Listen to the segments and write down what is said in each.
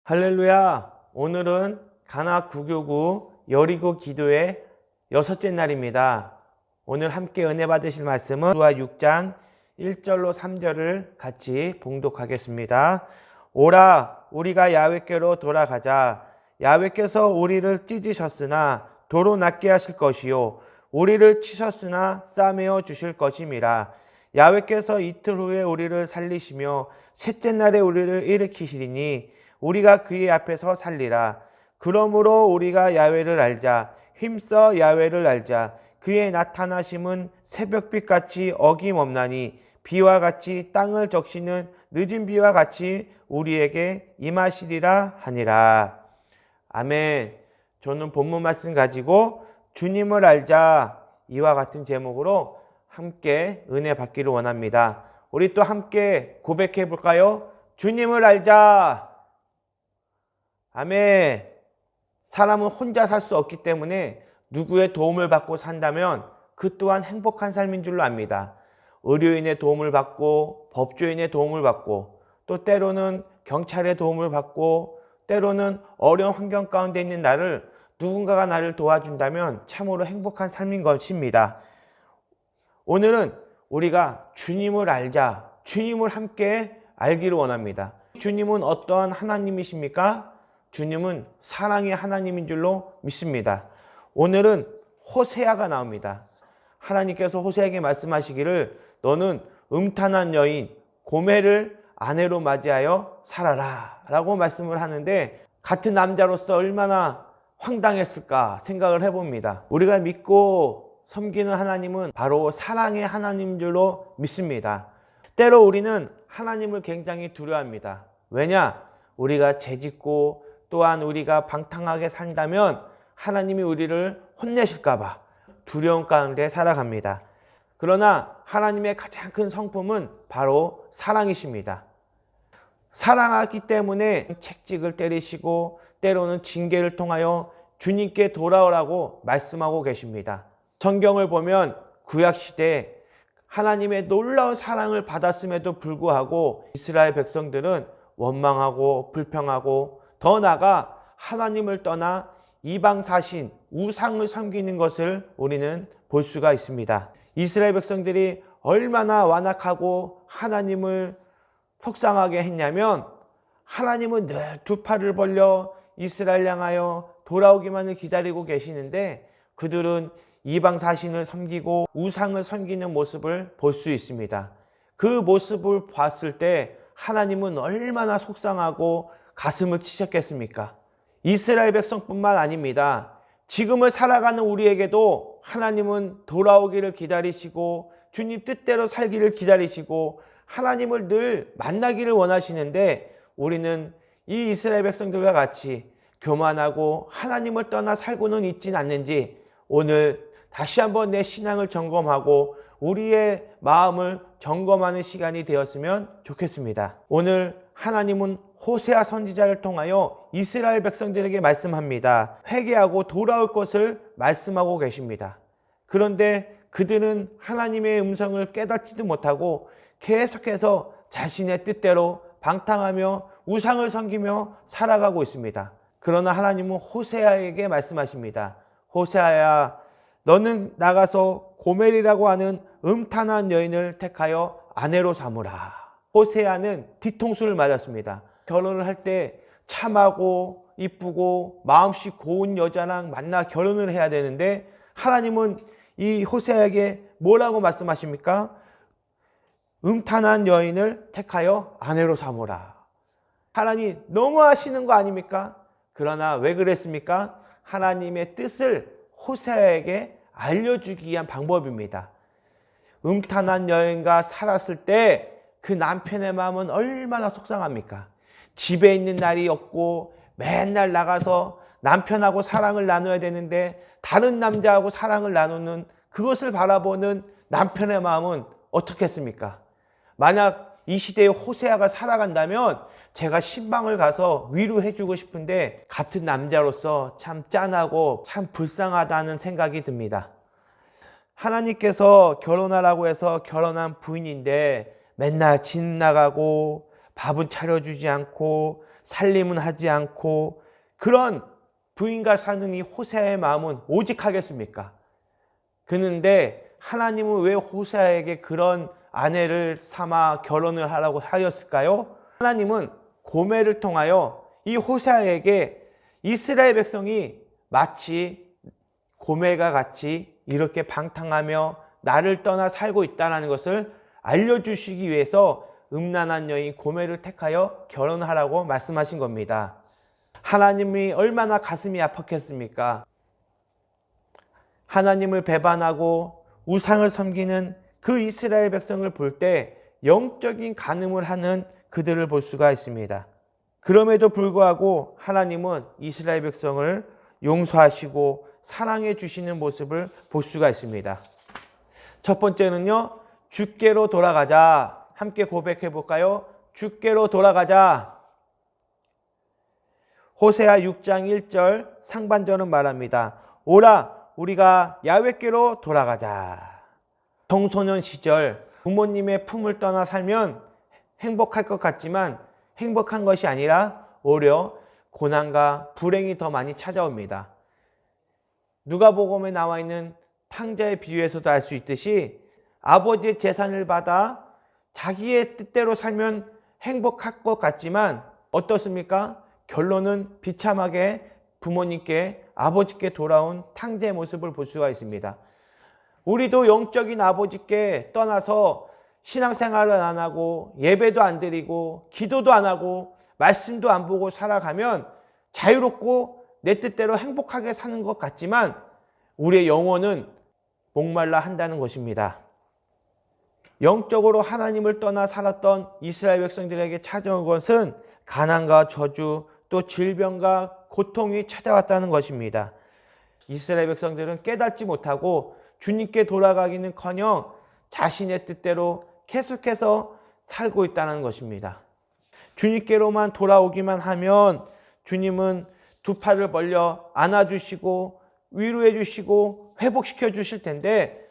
할렐루야! 오늘은 가나 9교구 여리고 기도의 6째 날입니다. 오늘 함께 은혜 받으실 말씀은 여호수아 6장 1절로 3절을 같이 봉독하겠습니다. 오라, 우리가 야훼께로 돌아가자. 야훼께서 우리를 찢으셨으나 도로 낫게 하실 것이요 우리를 치셨으나 싸매어 주실 것임이라. 야훼께서 이틀 후에 우리를 살리시며 셋째 날에 우리를 일으키시리니 우리가 그의 앞에서 살리라. 그러므로 우리가 야훼를 알자. 힘써 야훼를 알자. 그의 나타나심은 새벽빛같이 어김없나니 비와 같이 땅을 적시는 늦은 비와 같이 우리에게 임하시리라 하니라. 아멘. 저는 본문 말씀 가지고 주님을 알자, 이와 같은 제목으로 함께 은혜 받기를 원합니다. 우리 또 함께 고백해 볼까요? 주님을 알자. 아멘. 사람은 혼자 살 수 없기 때문에 누구의 도움을 받고 산다면 그 또한 행복한 삶인 줄로 압니다. 의료인의 도움을 받고 법조인의 도움을 받고 또 때로는 경찰의 도움을 받고 때로는 어려운 환경 가운데 있는 누군가가 나를 도와준다면 참으로 행복한 삶인 것입니다. 오늘은 우리가 주님을 알자, 주님을 함께 알기를 원합니다. 주님은 어떠한 하나님이십니까? 주님은 사랑의 하나님인 줄로 믿습니다. 오늘은 호세아가 나옵니다. 하나님께서 호세아에게 말씀하시기를 너는 음탄한 여인 고멜을 아내로 맞이하여 살아라 라고 말씀을 하는데, 같은 남자로서 얼마나 황당했을까 생각을 해봅니다. 우리가 믿고 섬기는 하나님은 바로 사랑의 하나님인 줄로 믿습니다. 때로 우리는 하나님을 굉장히 두려워합니다. 왜냐? 우리가 죄짓고 또한 우리가 방탕하게 산다면 하나님이 우리를 혼내실까봐 두려움 가운데 살아갑니다. 그러나 하나님의 가장 큰 성품은 바로 사랑이십니다. 사랑하기 때문에 채찍을 때리시고 때로는 징계를 통하여 주님께 돌아오라고 말씀하고 계십니다. 성경을 보면 구약시대에 하나님의 놀라운 사랑을 받았음에도 불구하고 이스라엘 백성들은 원망하고 불평하고 더 나아가 하나님을 떠나 이방사신, 우상을 섬기는 것을 우리는 볼 수가 있습니다. 이스라엘 백성들이 얼마나 완악하고 하나님을 속상하게 했냐면 하나님은 늘 두 팔을 벌려 이스라엘 향하여 돌아오기만을 기다리고 계시는데 그들은 이방사신을 섬기고 우상을 섬기는 모습을 볼 수 있습니다. 그 모습을 봤을 때 하나님은 얼마나 속상하고 가슴을 치셨겠습니까? 이스라엘 백성뿐만 아닙니다. 지금을 살아가는 우리에게도 하나님은 돌아오기를 기다리시고 주님 뜻대로 살기를 기다리시고 하나님을 늘 만나기를 원하시는데 우리는 이 이스라엘 백성들과 같이 교만하고 하나님을 떠나 살고는 있진 않는지 오늘 다시 한번 내 신앙을 점검하고 우리의 마음을 점검하는 시간이 되었으면 좋겠습니다. 오늘 하나님은 호세아 선지자를 통하여 이스라엘 백성들에게 말씀합니다. 회개하고 돌아올 것을 말씀하고 계십니다. 그런데 그들은 하나님의 음성을 깨닫지도 못하고 계속해서 자신의 뜻대로 방탕하며 우상을 섬기며 살아가고 있습니다. 그러나 하나님은 호세아에게 말씀하십니다. 호세아야, 너는 나가서 고멜이라고 하는 음탄한 여인을 택하여 아내로 삼으라. 호세아는 뒤통수를 맞았습니다. 결혼을 할 때 참하고 이쁘고 마음씨 고운 여자랑 만나 결혼을 해야 되는데 하나님은 이 호세아에게 뭐라고 말씀하십니까? 음탄한 여인을 택하여 아내로 삼으라. 하나님 너무하시는 거 아닙니까? 그러나 왜 그랬습니까? 하나님의 뜻을 호세아에게 알려주기 위한 방법입니다. 음탄한 여인과 살았을 때 그 남편의 마음은 얼마나 속상합니까? 집에 있는 날이 없고 맨날 나가서 남편하고 사랑을 나눠야 되는데 다른 남자하고 사랑을 나누는 그것을 바라보는 남편의 마음은 어떻겠습니까? 만약 이 시대에 호세아가 살아간다면 제가 신방을 가서 위로해주고 싶은데 같은 남자로서 참 짠하고 참 불쌍하다는 생각이 듭니다. 하나님께서 결혼하라고 해서 결혼한 부인인데 맨날 집 나가고 밥은 차려주지 않고 살림은 하지 않고 그런 부인과 사는 이 호세아의 마음은 오직 하겠습니까? 그런데 하나님은 왜 호세아에게 그런 아내를 삼아 결혼을 하라고 하였을까요? 하나님은 고멜을 통하여 이 호세아에게 이스라엘 백성이 마치 고멜과 같이 이렇게 방탕하며 나를 떠나 살고 있다는 것을 알려주시기 위해서 음란한 여인 고멜을 택하여 결혼하라고 말씀하신 겁니다. 하나님이 얼마나 가슴이 아팠겠습니까? 하나님을 배반하고 우상을 섬기는 그 이스라엘 백성을 볼 때 영적인 간음을 하는 그들을 볼 수가 있습니다. 그럼에도 불구하고 하나님은 이스라엘 백성을 용서하시고 사랑해 주시는 모습을 볼 수가 있습니다. 첫 번째는요, 주께로 돌아가자. 함께 고백해 볼까요? 주께로 돌아가자. 호세아 6장 1절 상반절은 말합니다. 오라 우리가 야훼께로 돌아가자. 청소년 시절 부모님의 품을 떠나 살면 행복할 것 같지만 행복한 것이 아니라 오히려 고난과 불행이 더 많이 찾아옵니다. 누가복음에 나와 있는 탕자의 비유에서도 알 수 있듯이 아버지의 재산을 받아 자기의 뜻대로 살면 행복할 것 같지만 어떻습니까? 결론은 비참하게 부모님께 아버지께 돌아온 탕자의 모습을 볼 수가 있습니다. 우리도 영적인 아버지께 떠나서 신앙생활을 안 하고 예배도 안 드리고 기도도 안 하고 말씀도 안 보고 살아가면 자유롭고 내 뜻대로 행복하게 사는 것 같지만 우리의 영혼은 목말라 한다는 것입니다. 영적으로 하나님을 떠나 살았던 이스라엘 백성들에게 찾아온 것은 가난과 저주 또 질병과 고통이 찾아왔다는 것입니다. 이스라엘 백성들은 깨닫지 못하고 주님께 돌아가기는커녕 자신의 뜻대로 계속해서 살고 있다는 것입니다. 주님께로만 돌아오기만 하면 주님은 두 팔을 벌려 안아주시고 위로해 주시고 회복시켜 주실 텐데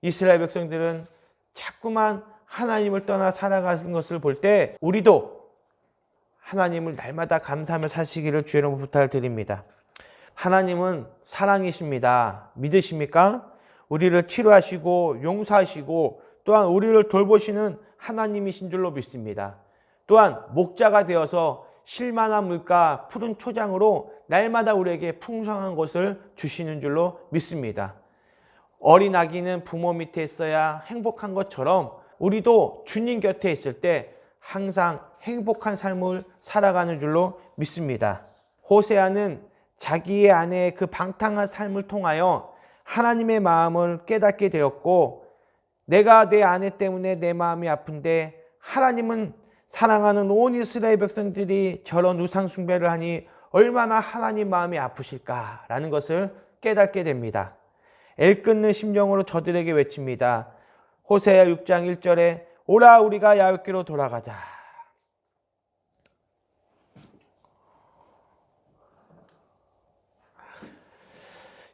이스라엘 백성들은 자꾸만 하나님을 떠나 살아가는 것을 볼 때 우리도 하나님을 날마다 감사하며 사시기를 주의 이름으로 부탁을 드립니다. 하나님은 사랑이십니다. 믿으십니까? 우리를 치료하시고 용서하시고 또한 우리를 돌보시는 하나님이신 줄로 믿습니다. 또한 목자가 되어서 쉴만한 물가 푸른 초장으로 날마다 우리에게 풍성한 것을 주시는 줄로 믿습니다. 어린 아기는 부모 밑에 있어야 행복한 것처럼 우리도 주님 곁에 있을 때 항상 행복한 삶을 살아가는 줄로 믿습니다. 호세아는 자기의 아내의 그 방탕한 삶을 통하여 하나님의 마음을 깨닫게 되었고 내가 내 아내 때문에 내 마음이 아픈데 하나님은 사랑하는 온 이스라엘 백성들이 저런 우상 숭배를 하니 얼마나 하나님 마음이 아프실까라는 것을 깨닫게 됩니다. 애끓는 심령으로 저들에게 외칩니다. 호세아 6장 1절에 오라 우리가 야훼께로 돌아가자.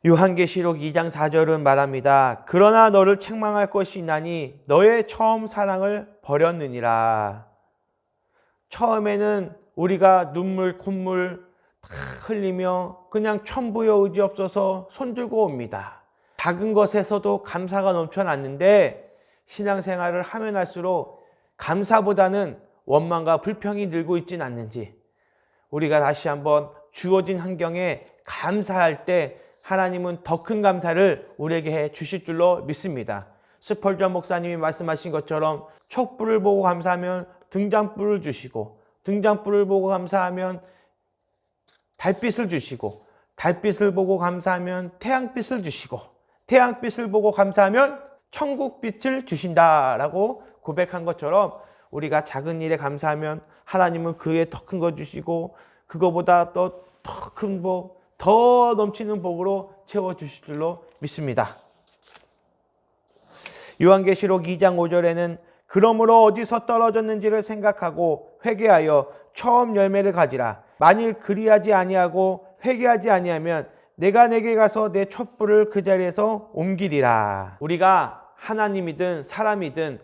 요한계시록 2장 4절은 말합니다. 그러나 너를 책망할 것이 있나니 너의 처음 사랑을 버렸느니라. 처음에는 우리가 눈물 콧물 다 흘리며 그냥 천부여 의지 없어서 손들고 옵니다. 작은 것에서도 감사가 넘쳐났는데 신앙생활을 하면 할수록 감사보다는 원망과 불평이 늘고 있진 않는지 우리가 다시 한번 주어진 환경에 감사할 때 하나님은 더 큰 감사를 우리에게 해 주실 줄로 믿습니다. 스펄전 목사님이 말씀하신 것처럼 촛불을 보고 감사하면 등잔불을 주시고 등잔불을 보고 감사하면 달빛을 주시고 달빛을 보고 감사하면 태양빛을 주시고 태양빛을 보고 감사하면 천국빛을 주신다라고 고백한 것처럼 우리가 작은 일에 감사하면 하나님은 그에 더 큰 거 주시고 그거보다 더 큰 복, 더 넘치는 복으로 채워주실 줄로 믿습니다. 요한계시록 2장 5절에는 그러므로 어디서 떨어졌는지를 생각하고 회개하여 처음 열매를 가지라. 만일 그리하지 아니하고 회개하지 아니하면 내가 내게 가서 내 촛불을 그 자리에서 옮기리라. 우리가 하나님이든 사람이든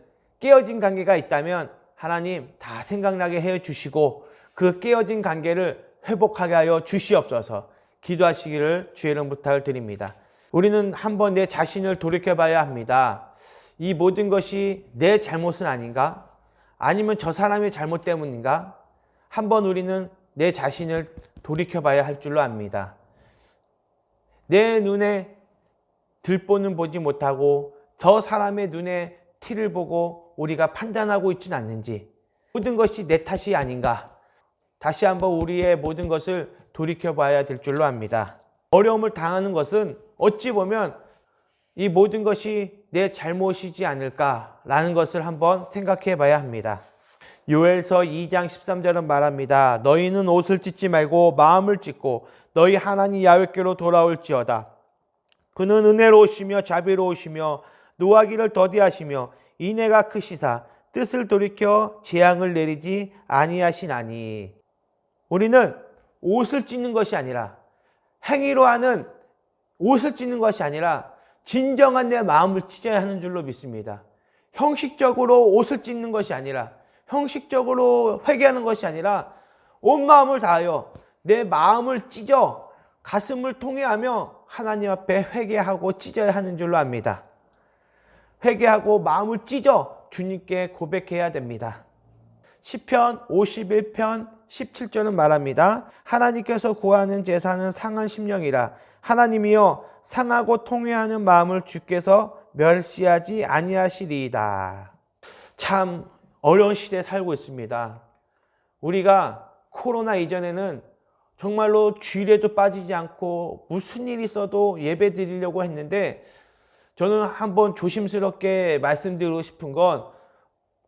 깨어진 관계가 있다면 하나님 다 생각나게 해 주시고 그 깨어진 관계를 회복하게 하여 주시옵소서. 기도하시기를 주의 이름 부탁을 드립니다. 우리는 한번 내 자신을 돌이켜봐야 합니다. 이 모든 것이 내 잘못은 아닌가? 아니면 저 사람의 잘못 때문인가? 한번 우리는 내 자신을 돌이켜봐야 할 줄로 압니다. 내 눈에 들보는 보지 못하고 저 사람의 눈에 티를 보고 우리가 판단하고 있지는 않는지, 모든 것이 내 탓이 아닌가? 다시 한번 우리의 모든 것을 돌이켜봐야 될 줄로 압니다. 어려움을 당하는 것은 어찌 보면 이 모든 것이 내 잘못이지 않을까라는 것을 한번 생각해 봐야 합니다. 요엘서 2장 13절은 말합니다. 너희는 옷을 찢지 말고 마음을 찢고 너희 하나님 야훼께로 돌아올지어다. 그는 은혜로우시며 자비로우시며 노하기를 더디하시며 인애가 크시사 뜻을 돌이켜 재앙을 내리지 아니하시나니. 우리는 옷을 찢는 것이 아니라, 행위로 하는 옷을 찢는 것이 아니라 진정한 내 마음을 찢어야 하는 줄로 믿습니다. 형식적으로 옷을 찢는 것이 아니라, 형식적으로 회개하는 것이 아니라 온 마음을 다하여 내 마음을 찢어 가슴을 통회하며 하나님 앞에 회개하고 찢어야 하는 줄로 압니다. 회개하고 마음을 찢어 주님께 고백해야 됩니다. 시편 51편 17절은 말합니다. 하나님께서 구하는 제사는 상한 심령이라. 하나님이여 상하고 통회하는 마음을 주께서 멸시하지 아니하시리이다. 참 어려운 시대에 살고 있습니다. 우리가 코로나 이전에는 정말로 주일에도 빠지지 않고 무슨 일이 있어도 예배 드리려고 했는데, 저는 한번 조심스럽게 말씀드리고 싶은 건,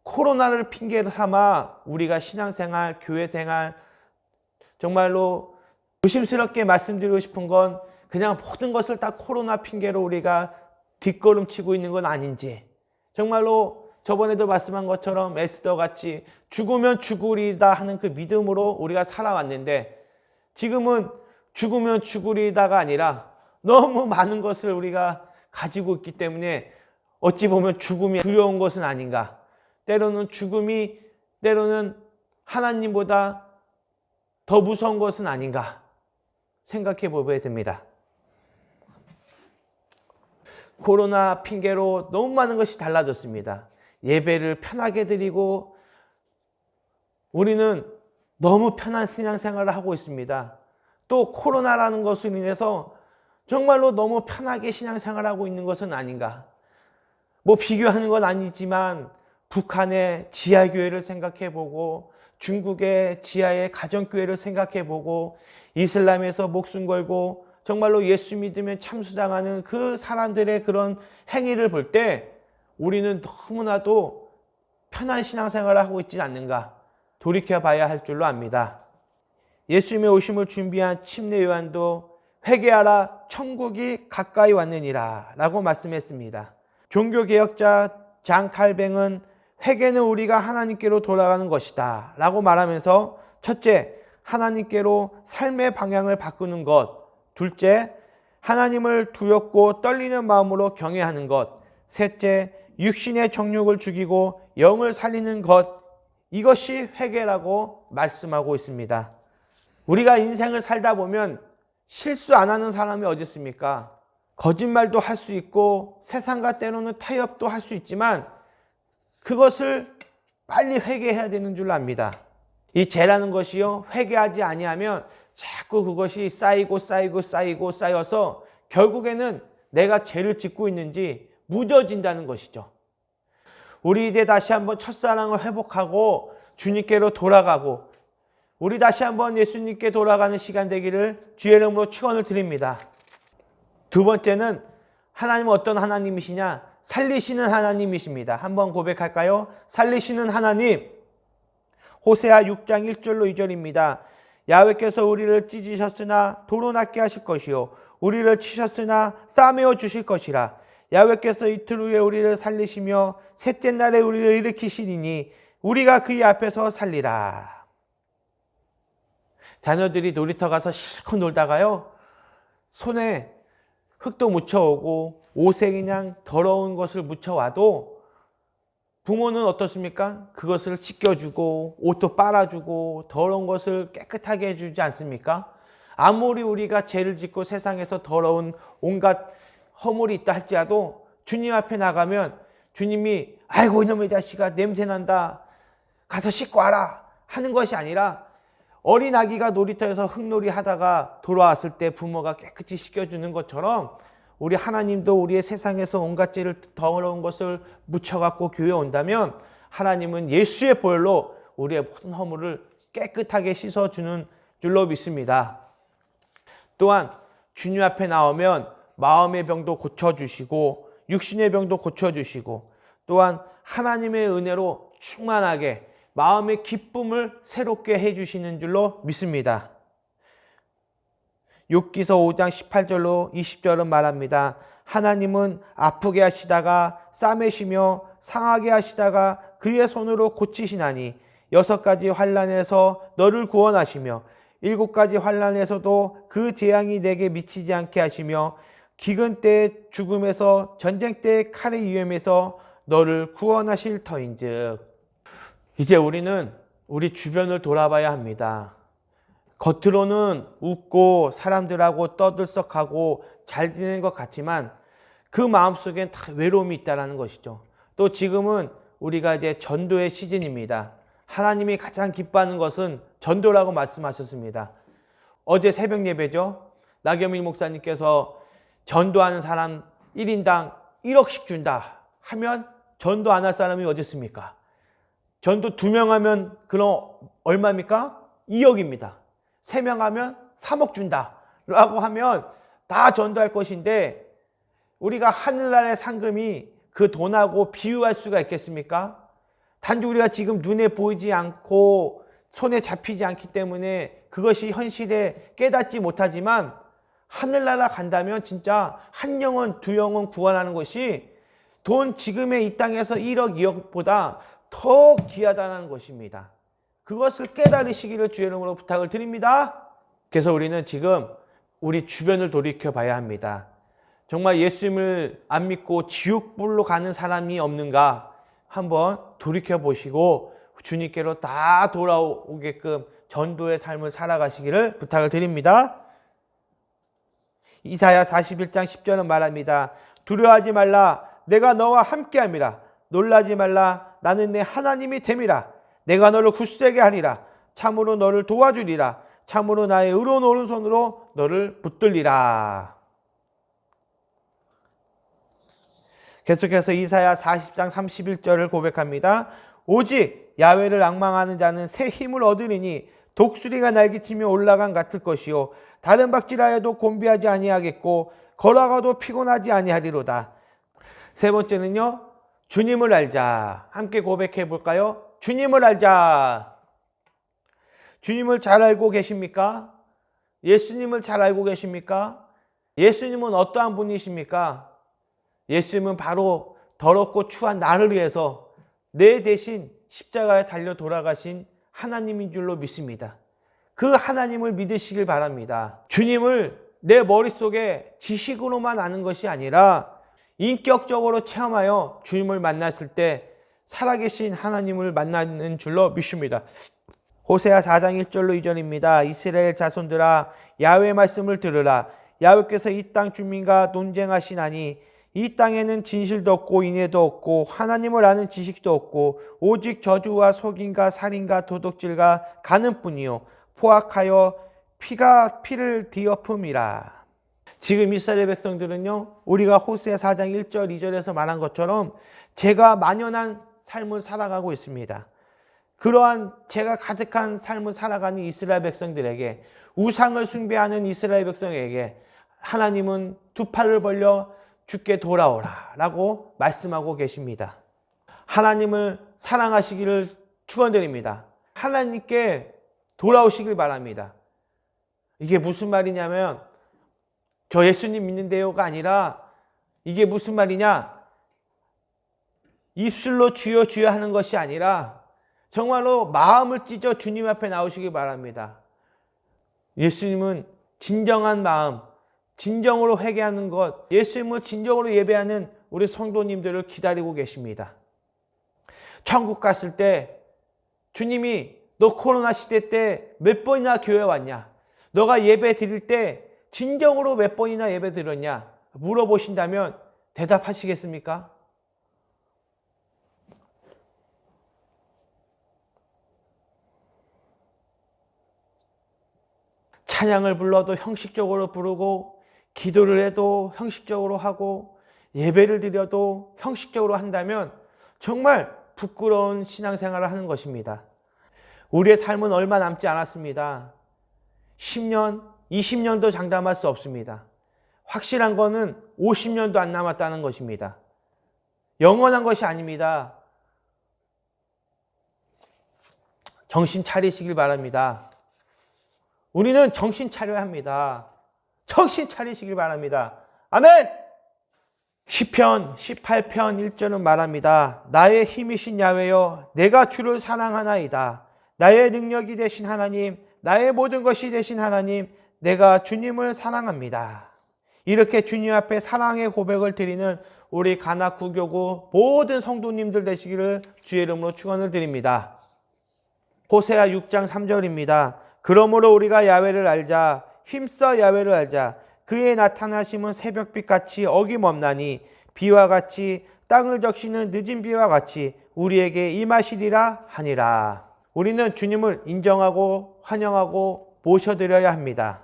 코로나를 핑계로 삼아 우리가 신앙생활, 교회생활, 정말로 조심스럽게 말씀드리고 싶은 건 그냥 모든 것을 다 코로나 핑계로 우리가 뒷걸음치고 있는 건 아닌지, 정말로 저번에도 말씀한 것처럼 에스더 같이 죽으면 죽으리다 하는 그 믿음으로 우리가 살아왔는데, 지금은 죽으면 죽으리다가 아니라 너무 많은 것을 우리가 가지고 있기 때문에 어찌 보면 죽음이 두려운 것은 아닌가. 때로는 죽음이, 때로는 하나님보다 더 무서운 것은 아닌가 생각해 보게 됩니다. 코로나 핑계로 너무 많은 것이 달라졌습니다. 예배를 편하게 드리고 우리는 너무 편한 신앙생활을 하고 있습니다. 또 코로나라는 것으로 인해서 정말로 너무 편하게 신앙생활을 하고 있는 것은 아닌가. 뭐 비교하는 건 아니지만 북한의 지하교회를 생각해보고 중국의 지하의 가정교회를 생각해보고 이슬람에서 목숨 걸고 정말로 예수 믿으면 참수당하는 그 사람들의 그런 행위를 볼 때 우리는 너무나도 편한 신앙생활을 하고 있지 않는가 돌이켜봐야 할 줄로 압니다. 예수님의 오심을 준비한 침례 요한도 회개하라 천국이 가까이 왔느니라 라고 말씀했습니다. 종교개혁자 장 칼뱅은 회개는 우리가 하나님께로 돌아가는 것이다 라고 말하면서, 첫째, 하나님께로 삶의 방향을 바꾸는 것, 둘째, 하나님을 두렵고 떨리는 마음으로 경외하는 것, 셋째, 육신의 정욕을 죽이고 영을 살리는 것, 이것이 회개라고 말씀하고 있습니다. 우리가 인생을 살다 보면 실수 안 하는 사람이 어디 있습니까? 거짓말도 할 수 있고 세상과 때로는 타협도 할 수 있지만 그것을 빨리 회개해야 되는 줄 압니다. 이 죄라는 것이요, 회개하지 아니하면 자꾸 그것이 쌓여서 결국에는 내가 죄를 짓고 있는지 묻어진다는 것이죠. 우리 이제 다시 한번 첫사랑을 회복하고 주님께로 돌아가고 우리 다시 한번 예수님께 돌아가는 시간 되기를 주의 이름으로 축원을 드립니다. 두 번째는 하나님은 어떤 하나님이시냐? 살리시는 하나님이십니다. 한번 고백할까요? 살리시는 하나님. 호세아 6장 1절로 2절입니다. 야훼께서 우리를 찢으셨으나 도로 낫게 하실 것이요 우리를 치셨으나 싸매어 주실 것이라. 야훼께서 이틀 후에 우리를 살리시며 셋째 날에 우리를 일으키시리니 우리가 그의 앞에서 살리라. 자녀들이 놀이터 가서 실컷 놀다가요, 손에 흙도 묻혀오고 옷에 그냥 더러운 것을 묻혀와도 부모는 어떻습니까? 그것을 씻겨주고 옷도 빨아주고 더러운 것을 깨끗하게 해주지 않습니까? 아무리 우리가 죄를 짓고 세상에서 더러운 온갖 허물이 있다 할지라도 주님 앞에 나가면 주님이 아이고 이놈의 자식아 냄새난다 가서 씻고 와라 하는 것이 아니라 어린 아기가 놀이터에서 흙놀이 하다가 돌아왔을 때 부모가 깨끗이 씻겨주는 것처럼 우리 하나님도 우리의 세상에서 온갖 죄를 더러운 것을 묻혀갖고 교회에 온다면 하나님은 예수의 보혈로 우리의 모든 허물을 깨끗하게 씻어주는 줄로 믿습니다. 또한 주님 앞에 나오면 마음의 병도 고쳐주시고 육신의 병도 고쳐주시고 또한 하나님의 은혜로 충만하게 마음의 기쁨을 새롭게 해주시는 줄로 믿습니다. 욥기서 5장 18절로 20절은 말합니다. 하나님은 아프게 하시다가 싸매시며 상하게 하시다가 그의 손으로 고치시나니 6가지 환난에서 너를 구원하시며 7가지 환난에서도 그 재앙이 내게 미치지 않게 하시며 기근 때의 죽음에서 전쟁 때의 칼의 위험에서 너를 구원하실 터인즉. 이제 우리는 우리 주변을 돌아봐야 합니다. 겉으로는 웃고 사람들하고 떠들썩하고 잘 지내는 것 같지만 그 마음속엔 다 외로움이 있다는 것이죠. 또 지금은 우리가 이제 전도의 시즌입니다. 하나님이 가장 기뻐하는 것은 전도라고 말씀하셨습니다. 어제 새벽 예배죠. 나경민 목사님께서 전도하는 사람 1인당 1억씩 준다 하면 전도 안 할 사람이 어디 있습니까? 전도 2명 하면 그럼 얼마입니까? 2억입니다. 3명 하면 3억 준다 라고 하면 다 전도할 것인데 우리가 하늘나라의 상금이 그 돈하고 비유할 수가 있겠습니까? 단지 우리가 지금 눈에 보이지 않고 손에 잡히지 않기 때문에 그것이 현실에 깨닫지 못하지만 하늘나라 간다면 진짜 한 영혼, 2영혼 구원하는 것이 돈 지금의 이 땅에서 1억, 2억보다 더 귀하다는 것입니다. 그것을 깨달으시기를 주의 이름으로 부탁을 드립니다. 그래서 우리는 지금 우리 주변을 돌이켜 봐야 합니다. 정말 예수님을 안 믿고 지옥불로 가는 사람이 없는가 한번 돌이켜 보시고 주님께로 다 돌아오게끔 전도의 삶을 살아가시기를 부탁을 드립니다. 이사야 41장 10절은 말합니다. 두려워하지 말라. 내가 너와 함께함이라. 놀라지 말라. 나는 내 하나님이 됨이라. 내가 너를 굳세게 하리라. 참으로 너를 도와주리라. 참으로 나의 의로운 오른손으로 너를 붙들리라. 계속해서 이사야 40장 31절을 고백합니다. 오직 야훼를 앙망하는 자는 새 힘을 얻으리니 독수리가 날개치며 올라간 같을 것이요 다른 박질하여도 곤비하지 아니하겠고 걸어가도 피곤하지 아니하리로다. 세 번째는요. 주님을 알자. 함께 고백해 볼까요? 주님을 알자. 주님을 잘 알고 계십니까? 예수님을 잘 알고 계십니까? 예수님은 어떠한 분이십니까? 예수님은 바로 더럽고 추한 나를 위해서 내 대신 십자가에 달려 돌아가신 하나님인 줄로 믿습니다. 그 하나님을 믿으시길 바랍니다. 주님을 내 머릿속에 지식으로만 아는 것이 아니라 인격적으로 체험하여 주님을 만났을 때 살아계신 하나님을 만나는 줄로 믿습니다. 호세아 4장 1절로 2절입니다. 이스라엘 자손들아 야훼의 말씀을 들으라. 야훼께서 이 땅 주민과 논쟁하시나니 이 땅에는 진실도 없고 인애도 없고 하나님을 아는 지식도 없고 오직 저주와 속임과 살인과 도둑질과 간음뿐이요 포악하여 피를 뒤엎음이라. 지금 이스라엘 백성들은요 우리가 호세아 4장 1절 2절에서 말한 것처럼 죄가 만연한 삶을 살아가고 있습니다. 그러한 죄가 가득한 삶을 살아가는 이스라엘 백성들에게 우상을 숭배하는 이스라엘 백성에게 하나님은 두 팔을 벌려 주께 돌아오라 라고 말씀하고 계십니다. 하나님을 사랑하시기를 축원드립니다. 하나님께 돌아오시길 바랍니다. 이게 무슨 말이냐면 저 예수님 믿는데요가 아니라 이게 무슨 말이냐 입술로 주여 주여 하는 것이 아니라 정말로 마음을 찢어 주님 앞에 나오시기 바랍니다. 예수님은 진정한 마음, 진정으로 회개하는 것, 예수님을 진정으로 예배하는 우리 성도님들을 기다리고 계십니다. 천국 갔을 때 주님이 너 코로나 시대 때 몇 번이나 교회 왔냐? 너가 예배 드릴 때 진정으로 몇 번이나 예배 드렸냐? 물어보신다면 대답하시겠습니까? 찬양을 불러도 형식적으로 부르고, 기도를 해도 형식적으로 하고, 예배를 드려도 형식적으로 한다면 정말 부끄러운 신앙생활을 하는 것입니다. 우리의 삶은 얼마 남지 않았습니다. 10년, 20년도 장담할 수 없습니다. 확실한 거는 50년도 안 남았다는 것입니다. 영원한 것이 아닙니다. 정신 차리시길 바랍니다. 우리는 정신 차려야 합니다. 정신 차리시길 바랍니다. 아멘! 시편 18편 1절은 말합니다. 나의 힘이신 야훼여 내가 주를 사랑하나이다. 나의 능력이 되신 하나님, 나의 모든 것이 되신 하나님, 내가 주님을 사랑합니다. 이렇게 주님 앞에 사랑의 고백을 드리는 우리 가나 구교구 모든 성도님들 되시기를 주의 이름으로 축원을 드립니다. 호세아 6장 3절입니다. 그러므로 우리가 야훼를 알자, 힘써 야훼를 알자. 그의 나타나심은 새벽빛같이 어김없나니 비와 같이 땅을 적시는 늦은 비와 같이 우리에게 임하시리라 하니라. 우리는 주님을 인정하고 환영하고 모셔드려야 합니다.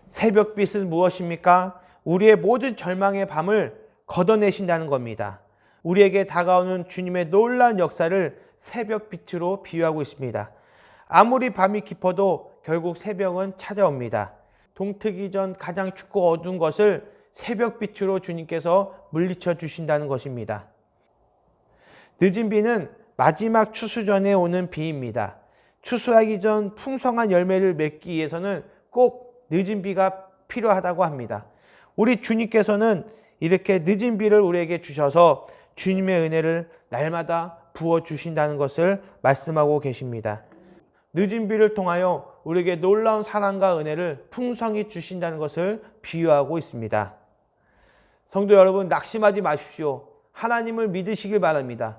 새벽빛은 무엇입니까? 우리의 모든 절망의 밤을 걷어내신다는 겁니다. 우리에게 다가오는 주님의 놀라운 역사를 새벽빛으로 비유하고 있습니다. 아무리 밤이 깊어도 결국 새벽은 찾아옵니다. 동트기 전 가장 춥고 어두운 것을 새벽빛으로 주님께서 물리쳐 주신다는 것입니다. 늦은 비는 마지막 추수 전에 오는 비입니다. 추수하기 전 풍성한 열매를 맺기 위해서는 꼭 늦은 비가 필요하다고 합니다. 우리 주님께서는 이렇게 늦은 비를 우리에게 주셔서 주님의 은혜를 날마다 부어주신다는 것을 말씀하고 계십니다. 늦은 비를 통하여 우리에게 놀라운 사랑과 은혜를 풍성히 주신다는 것을 비유하고 있습니다. 성도 여러분, 낙심하지 마십시오. 하나님을 믿으시길 바랍니다.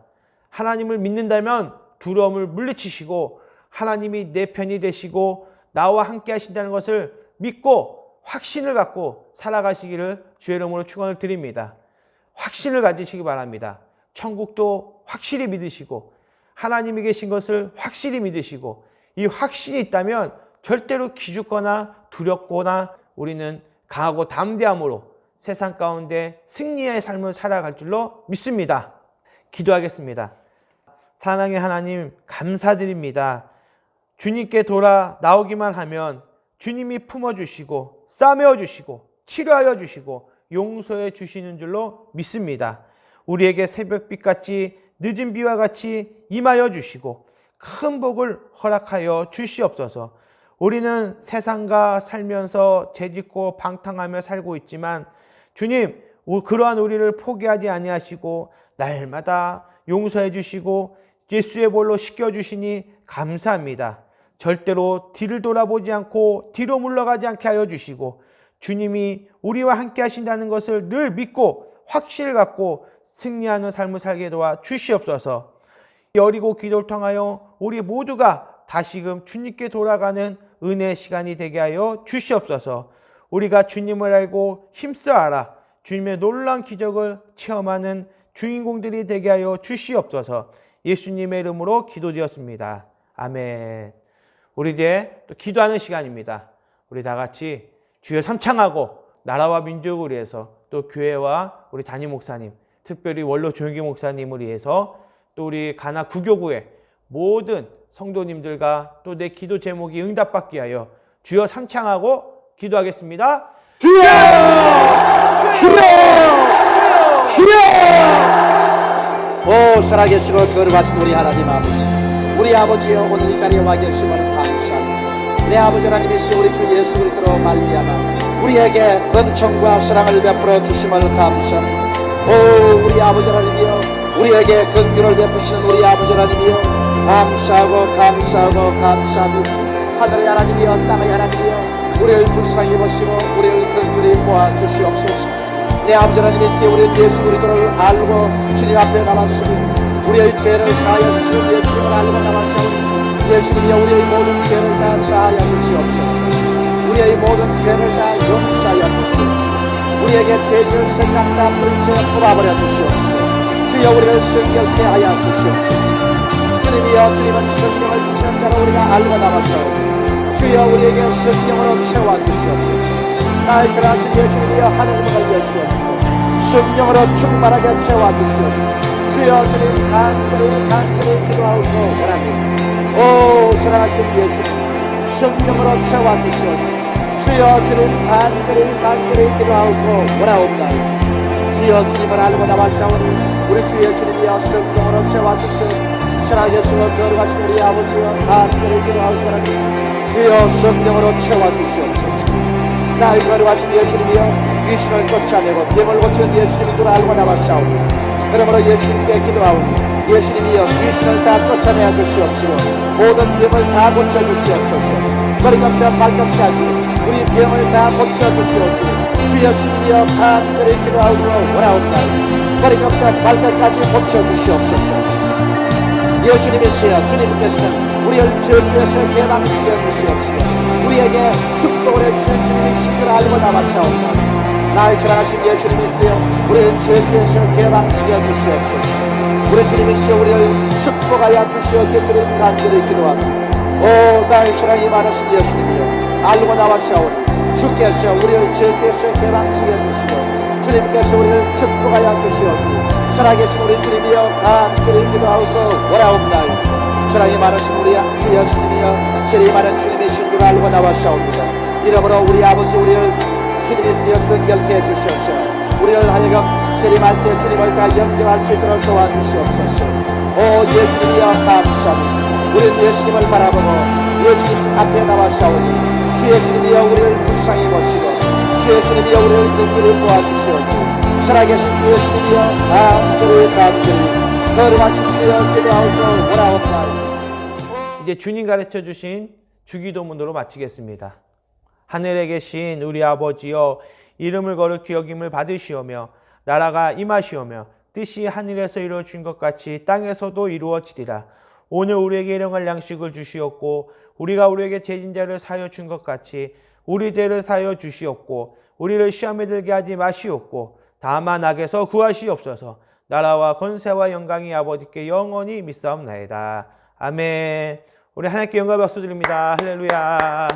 하나님을 믿는다면 두려움을 물리치시고 하나님이 내 편이 되시고 나와 함께 하신다는 것을 믿고 확신을 갖고 살아가시기를 주의 이름으로 축원을 드립니다. 확신을 가지시기 바랍니다. 천국도 확실히 믿으시고 하나님이 계신 것을 확실히 믿으시고 이 확신이 있다면 절대로 기죽거나 두렵거나 우리는 강하고 담대함으로 세상 가운데 승리의 삶을 살아갈 줄로 믿습니다. 기도하겠습니다. 사랑의 하나님, 감사드립니다. 주님께 돌아 나오기만 하면 주님이 품어주시고 싸매어주시고 치료하여 주시고 용서해 주시는 줄로 믿습니다. 우리에게 새벽빛같이 늦은 비와 같이 임하여 주시고 큰 복을 허락하여 주시옵소서. 우리는 세상과 살면서 죄짓고 방탕하며 살고 있지만 주님, 그러한 우리를 포기하지 아니하시고 날마다 용서해 주시고 예수의 볼로 씻겨주시니 감사합니다. 절대로 뒤를 돌아보지 않고 뒤로 물러가지 않게 하여 주시고 주님이 우리와 함께 하신다는 것을 늘 믿고 확신을 갖고 승리하는 삶을 살게 도와 주시옵소서. 여리고 기도를 통하여 우리 모두가 다시금 주님께 돌아가는 은혜의 시간이 되게 하여 주시옵소서. 우리가 주님을 알고 힘써 알아 주님의 놀라운 기적을 체험하는 주인공들이 되게 하여 주시옵소서. 예수님의 이름으로 기도드렸습니다. 아멘. 우리 이제 또 기도하는 시간입니다. 우리 다 같이 주여 삼창하고 나라와 민족을 위해서 또 교회와 우리 담임 목사님, 특별히 원로 조영기 목사님을 위해서 또 우리 가나 구교구의 모든 성도님들과 또 내 기도 제목이 응답받게 하여 주여 삼창하고 기도하겠습니다. 주여! 주여! 주여! 오, 살아계시고 거룩하신 우리 하나님 아버지, 우리 아버지여, 오늘 이 자리에 와 계심을 감사합니다. 내 아버지 하나님이시 우리 주 예수 그리스도로 말미암아 우리에게 은총과 사랑을 베풀어 주심을 감사합니다. 오, 우리 아버지 하나님이여, 우리에게 긍휼을 베푸시는 우리 아버지 하나님이여, 감사하고 감사하고 감사합니다. 하늘의 하나님이여, 땅의 하나님이여, 우리를 불쌍히 보시고 우리를 긍휼히 보아주시옵소서. 내 아버지 하나님이시 우리 예수 그리스도를 알고 주님 앞에 나왔으니 우리의 죄를 사하여 주시고 예수님을 알고 나가사오니 예수님이여 우리의 모든 죄를 다 사하여 주시옵소서. 우리의 모든 죄를 다 용서하여 주시옵소서. 우리에게 죄질 생각나 물죄 뽑아버려 주시옵소서. 주여 우리를 성결케 하여 주시옵소서. 주님이여 주님은 성령을 주시는 자로 우리가 알고 나가사오니 주여 우리에게 성령으로 채워 주시옵소서. 나의 전하신 예수님이여 하늘을 열시옵소서. 성령으로 충만하게 채워 주시옵소서. 주여 주님 간절히 기도하고 원합니다. 오 사랑하신 예수님 성령으로 채워 주시옵소서. 주여 주님 간절히 기도하고 원하옵나이다. 주여 주님을 알고 나와사오니 우리 주 예수님이여 성령으로 채워 주시옵소서. 살아계시고 거룩하신 우리 아버지여 간절히 기도하고 원합니다. 주여 성령으로 채워 주시옵소서. 나의 거룩하신 예수님이여 귀신을 쫓아내고 병을 고치는 예수님인 줄 알고 나와사오니 그러므로 예수님께 기도하오니 예수님이여 귀신을 다 쫓아내야 주시옵시고 모든 병을 다 고쳐주시옵소서. 머리부터 발끝까지 우리 병을 다 고쳐주시옵시고 주 예수님이여 간절히 기도하오니 원하옵나이다. 머리부터 발끝까지 고쳐주시옵소서. 예수님이시여 주님께서는 우리를 저주에서 해방시켜 주시옵시고 우리에게 축복을 해주신 주님이신 줄 알고 나왔사옵나이다. 나의 전하신 예수님이시여 우리를 저주에서 해방시켜 주시옵소서. 우리 주님이시여 우리를 축복하여 주시옵기를 간절히 기도합니다. 오 나의 사랑이 많으신 예수님이여 알고 나왔사오니 주께서 우리를 저주에서 해방시켜 주시고 주님께서 우리를 축복하여 주시옵고 살아계신 우리 주님이여 간절히 기도하고 원하옵나이다. 사랑이 많으신 우리 주 예수님이여 죄이 많은 주님이신 줄 알고 나왔사옵니다. 이러므로 우리 아버지 우리를 주님이 쓰여 성결케 해주시옵소서. 우리를 하여금 재림할 때 주님을 다 영접할 수 있도록 도와주시옵소서. 오 예수님이여 감사합니다. 우리는 예수님을 바라보고 예수님 앞에 나와사오니 주 예수님이여 우리를 불쌍히 보시고 주 예수님이여 우리를 긍휼히 보아주시옵고 살아계신 주 예수님이여 간절히 거룩하신 주여 기도하고 원하옵나이다. 이제 주님 가르쳐 주신 주기도문으로 마치겠습니다. 하늘에 계신 우리 아버지여 이름을 거룩히 여김을 받으시오며 나라가 임하시오며 뜻이 하늘에서 이루어진 것 같이 땅에서도 이루어지리라. 오늘 우리에게 일용할 양식을 주시옵고 우리가 우리에게 죄진 자를 사하여 준 것 같이 우리 죄를 사하여 주시옵고 우리를 시험에 들게 하지 마시옵고 다만 악에서 구하시옵소서. 나라와 권세와 영광이 아버지께 영원히 믿사옵나이다. 아멘. 우리 하나님께 영광 박수 드립니다. 할렐루야.